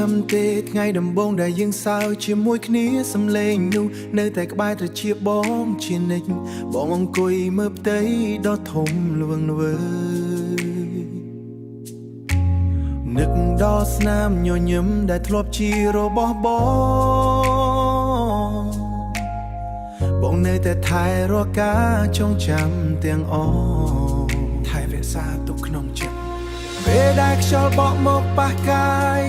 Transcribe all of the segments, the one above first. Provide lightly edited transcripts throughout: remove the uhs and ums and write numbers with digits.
ចាំទេថ្ងៃដំបូងដែលយើងសើជាមួយគ្នាសំឡេងនោះនៅតែក្បែរត្រចៀកបងជានិច្ចបងអង្គុយមើលផ្ទៃដ៏ធំល្វឹងល្វើយនឹកដល់ស្នាមញញឹមដែលធ្លាប់ជារបស់បងនៅតែថែរកាចងចាំទាំងអស់ថែរក្សាទុកក្នុងចិត្តពេលដែលខ្យល់បក់មកប៉ះកាយ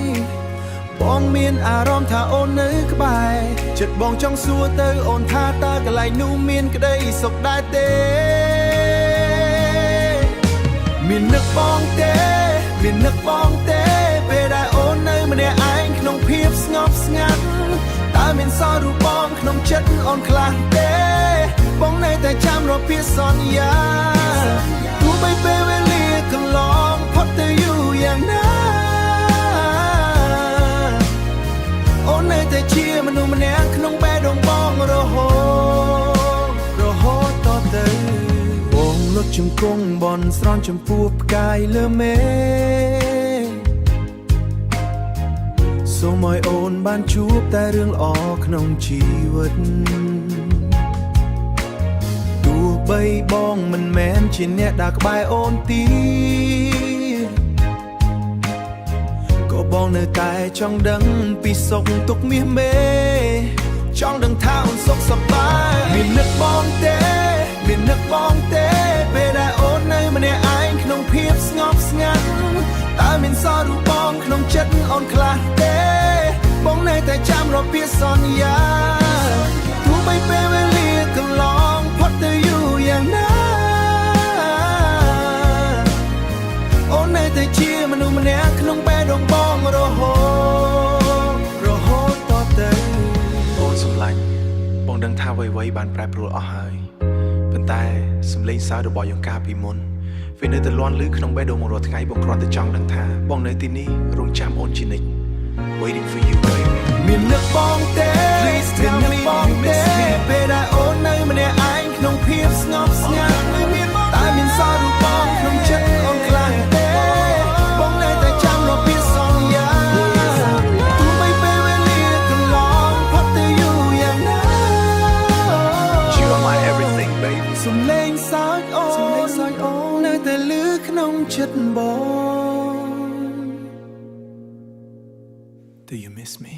បងមានអារម្មណ៍ថាអូននៅក្បែរចិត្តបងចង់សួរទៅអូនថាតើកន្លែងនោះមានក្តីសុខដែរទេមាននឹកបងទេមាននឹកបងទេពេលដែលអូននៅម្នាក់ឯងក្នុងភាពស្ងប់ស្ងាត់តើមានសល់រូបបងក្នុងចិត្តអូនខ្លះទេបងនៅតែចាំរកពាក្យសន្យាទោះបីពេលវេលាកន្លងផុតទៅយូរយ៉ាងណាអូននៅតែជាមនុស្សម្នាក់ក្នុងបេះដូងបងរហូតតទៅបងលុតជង្គង់បន់ស្រន់ចំពោះផ្កាយលើមេសូមឲ្យអូនបានជួបតែរឿងល្អក្នុងជីវិតទោះបីបងមិនមែនជាអ្នកដែលក្បែរអូនទៀតក៏បងនៅតែចង់ដឹងពីសុខទុក្ខមាសមេចង់ដឹងថាអូនសុខសប្បាយមាននឹកបងទេមាននឹកបងទេពេលដែលអូននៅម្នាក់ឯងក្នុងភាពស្ងប់ស្ងាត់តើមានសល់រូបបងក្នុងចិត្តអូនខ្លះទេបងនៅតែចាំរកពាក្យសន្យាទោះបីពេលវេលាកន្លងផុតទៅយូរយ៉ាងណាអូននៅតែជាមនុស្សម្នាក់ក្នុងបេះដូងបងរហូតតទៅអូនសម្លាញ់បងដឹងថាអ្វីៗបានប្រែប្រួលអស់ហើយប៉ុន្តែសម្លេងសើចរបស់យើងកាលពីមុនវានៅតែលាន់ឮក្នុងបេះដូងរាល់ថ្ងៃបងគ្រាន់តែចង់ដឹងថាបងនៅទីនេះរងចាំអូនជានិច្ច waiting for you baby មាននឹកបងទេមាននឹកបងទេពេលដែលអូននៅម្នាក់ឯងក្នុងភាពស្ងប់ស្ងាត់តែមានសល់រូបបងក្នុងចិត្តអូនខ្លះទេបងនៅតែចាំរកពាក្យសន្យាទោះបីពេលវេលាកន្លងផុតទៅយូរយ៉ាងណា You are my everything baby សំឡេងសើចអូននៅតែឮក្នុងចិត្តបង Do you miss me?